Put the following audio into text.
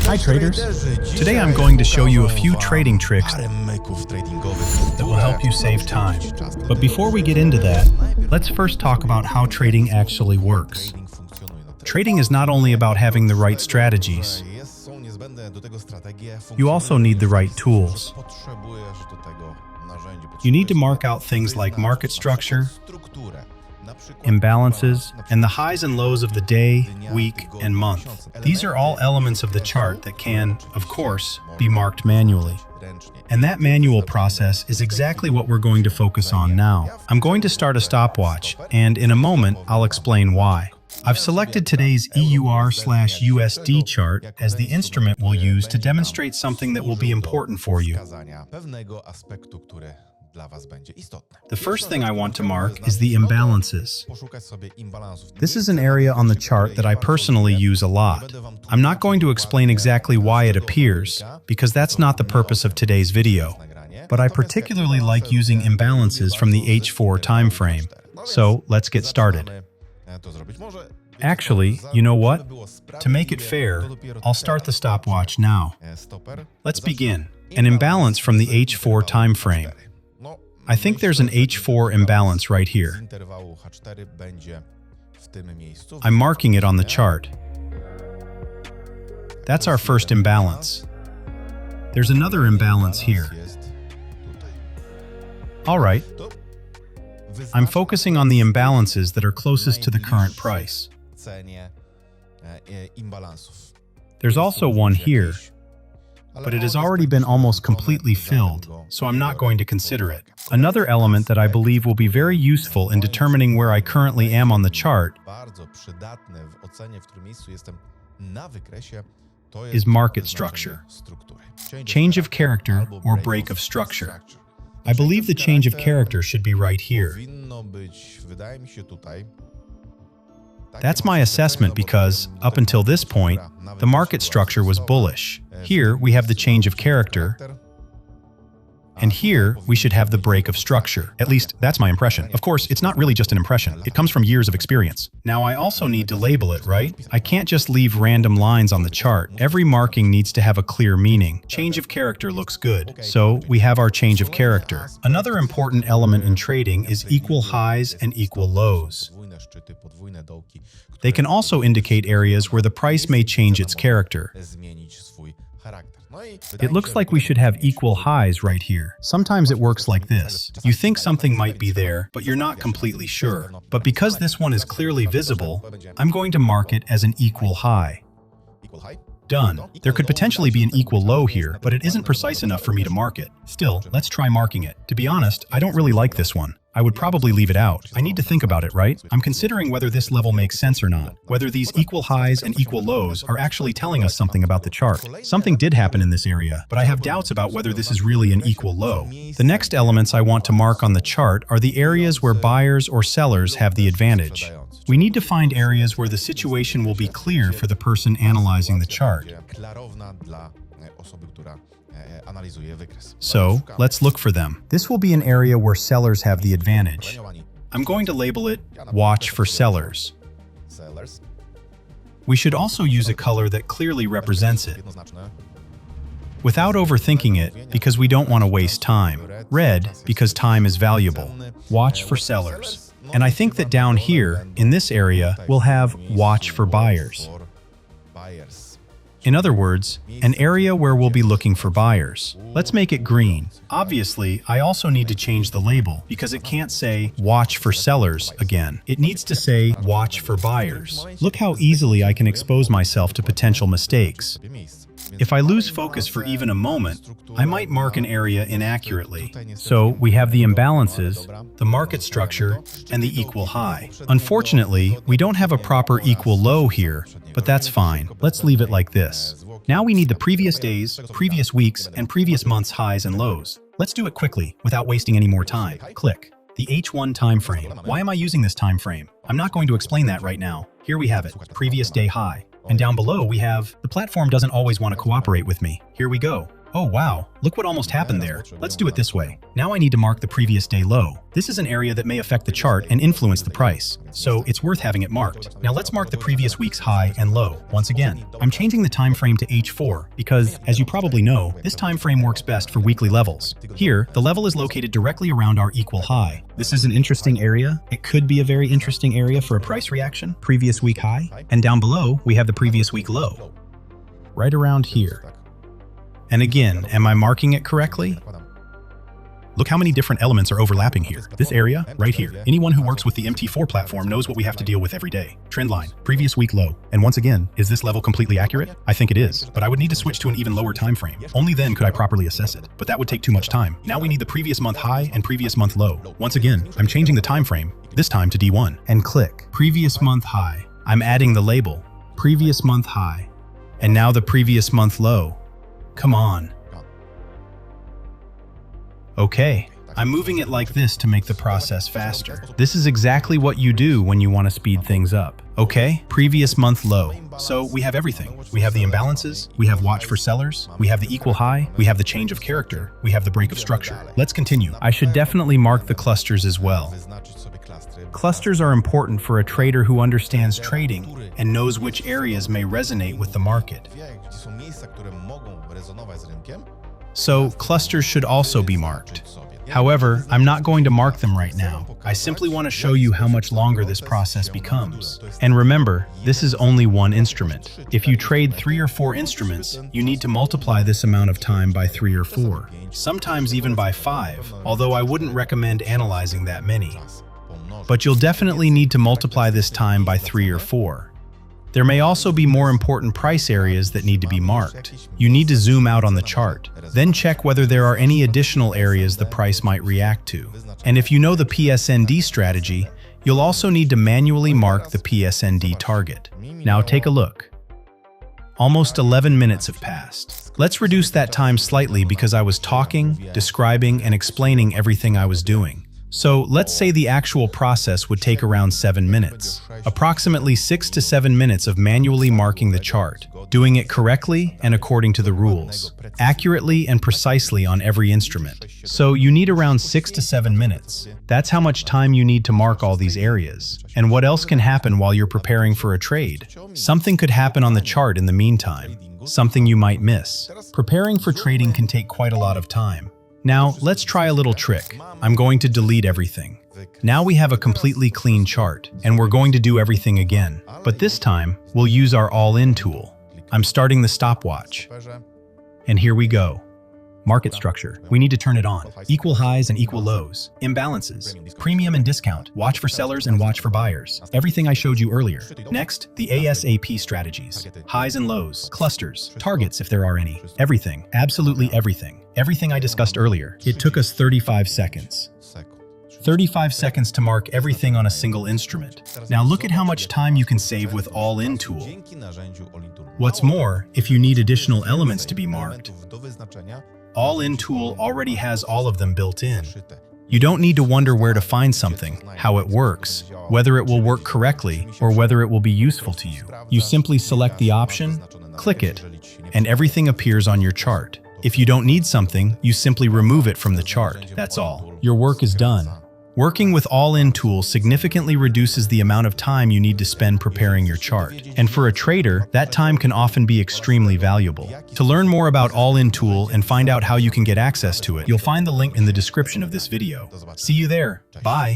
Hi traders! Today I'm going to show you a few trading tricks that will help you save time. But before we get into that, let's first talk about how trading actually works. Trading is not only about having the right strategies. You also need the right tools. You need to mark out things like market structure, imbalances, and the highs and lows of the day, week, and month. These are all elements of the chart that can, of course, be marked manually. And that manual process is exactly what we're going to focus on now. I'm going to start a stopwatch, and in a moment, I'll explain why. I've selected today's EUR/USD chart as the instrument we'll use to demonstrate something that will be important for you. The first thing I want to mark is the imbalances. This is an area on the chart that I personally use a lot. I'm not going to explain exactly why it appears, because that's not the purpose of today's video. But I particularly like using imbalances from the H4 time frame. So let's get started. Actually, you know what? To make it fair, I'll start the stopwatch now. Let's begin. An imbalance from the H4 time frame. I think there's an H4 imbalance right here. I'm marking it on the chart. That's our first imbalance. There's another imbalance here. All right. I'm focusing on the imbalances that are closest to the current price. There's also one here, but it has already been almost completely filled, so I'm not going to consider it. Another element that I believe will be very useful in determining where I currently am on the chart is market structure. Change of character or break of structure. I believe the change of character should be right here. That's my assessment because, up until this point, the market structure was bullish. Here, we have the change of character, and here, we should have the break of structure. At least, that's my impression. Of course, it's not really just an impression. It comes from years of experience. Now, I also need to label it, right? I can't just leave random lines on the chart. Every marking needs to have a clear meaning. Change of character looks good. So, we have our change of character. Another important element in trading is equal highs and equal lows. They can also indicate areas where the price may change its character. It looks like we should have equal highs right here. Sometimes it works like this. You think something might be there, but you're not completely sure. But because this one is clearly visible, I'm going to mark it as an equal high. Done. There could potentially be an equal low here, but it isn't precise enough for me to mark it. Still, let's try marking it. To be honest, I don't really like this one. I would probably leave it out. I need to think about it, right? I'm considering whether this level makes sense or not. Whether these equal highs and equal lows are actually telling us something about the chart. Something did happen in this area, but I have doubts about whether this is really an equal low. The next elements I want to mark on the chart are the areas where buyers or sellers have the advantage. We need to find areas where the situation will be clear for the person analyzing the chart. So, let's look for them. This will be an area where sellers have the advantage. I'm going to label it Watch for Sellers. We should also use a color that clearly represents it, without overthinking it, because we don't want to waste time. Red, because time is valuable. Watch for sellers. And I think that down here, in this area, we'll have Watch for Buyers. In other words, an area where we'll be looking for buyers. Let's make it green. Obviously, I also need to change the label because it can't say Watch for Sellers again. It needs to say Watch for Buyers. Look how easily I can expose myself to potential mistakes. If I lose focus for even a moment, I might mark an area inaccurately. So we have the imbalances, the market structure, and the equal high. Unfortunately, we don't have a proper equal low here, but that's fine. Let's leave it like this. Now we need the previous days, previous weeks, and previous months' highs and lows. Let's do it quickly, without wasting any more time. Click. The H1 time frame. Why am I using this time frame? I'm not going to explain that right now. Here we have it, previous day high. And down below we have, the platform doesn't always want to cooperate with me. Here we go. Oh wow, look what almost happened there. Let's do it this way. Now I need to mark the previous day low. This is an area that may affect the chart and influence the price, so it's worth having it marked. Now let's mark the previous week's high and low once again. I'm changing the time frame to H4 because, as you probably know, this time frame works best for weekly levels. Here, the level is located directly around our equal high. This is an interesting area. It could be a very interesting area for a price reaction, previous week high, and down below we have the previous week low, right around here. And again, am I marking it correctly? Look how many different elements are overlapping here. This area, right here. Anyone who works with the MT4 platform knows what we have to deal with every day. Trend line, previous week low. And once again, is this level completely accurate? I think it is, but I would need to switch to an even lower time frame. Only then could I properly assess it, but that would take too much time. Now we need the previous month high and previous month low. Once again, I'm changing the time frame, this time to D1, and click previous month high. I'm adding the label, previous month high, and now the previous month low. Come on. Okay, I'm moving it like this to make the process faster. This is exactly what you do when you want to speed things up. Okay, previous month low. So we have everything. We have the imbalances, we have watch for sellers, we have the equal high, we have the change of character, we have the break of structure. Let's continue. I should definitely mark the clusters as well. Clusters are important for a trader who understands trading and knows which areas may resonate with the market. So clusters should also be marked. However, I'm not going to mark them right now. I simply want to show you how much longer this process becomes. And remember, this is only one instrument. If you trade 3 or 4 instruments, you need to multiply this amount of time by 3 or 4, sometimes even by 5, although I wouldn't recommend analyzing that many. But you'll definitely need to multiply this time by 3 or 4. There may also be more important price areas that need to be marked. You need to zoom out on the chart, then check whether there are any additional areas the price might react to. And if you know the PSND strategy, you'll also need to manually mark the PSND target. Now take a look. Almost 11 minutes have passed. Let's reduce that time slightly because I was talking, describing, and explaining everything I was doing. So let's say the actual process would take around 7 minutes. Approximately 6 to 7 minutes of manually marking the chart, doing it correctly and according to the rules, accurately and precisely on every instrument. So you need around 6 to 7 minutes. That's how much time you need to mark all these areas. And what else can happen while you're preparing for a trade? Something could happen on the chart in the meantime, something you might miss. Preparing for trading can take quite a lot of time. Now, let's try a little trick. I'm going to delete everything. Now we have a completely clean chart, and we're going to do everything again. But this time, we'll use our all-in tool. I'm starting the stopwatch. And here we go. Market structure. We need to turn it on. Equal highs and equal lows. Imbalances. Premium and discount. Watch for sellers and watch for buyers. Everything I showed you earlier. Next, the ASAP strategies. Highs and lows. Clusters. Targets if there are any. Everything. Absolutely everything. Everything I discussed earlier. It took us 35 seconds. 35 seconds to mark everything on a single instrument. Now look at how much time you can save with All-In tool. What's more, if you need additional elements to be marked, All-In tool already has all of them built in. You don't need to wonder where to find something, how it works, whether it will work correctly, or whether it will be useful to you. You simply select the option, click it, and everything appears on your chart. If you don't need something, you simply remove it from the chart. That's all. Your work is done. Working with All-In tool significantly reduces the amount of time you need to spend preparing your chart. And for a trader, that time can often be extremely valuable. To learn more about All-In tool and find out how you can get access to it, you'll find the link in the description of this video. See you there. Bye.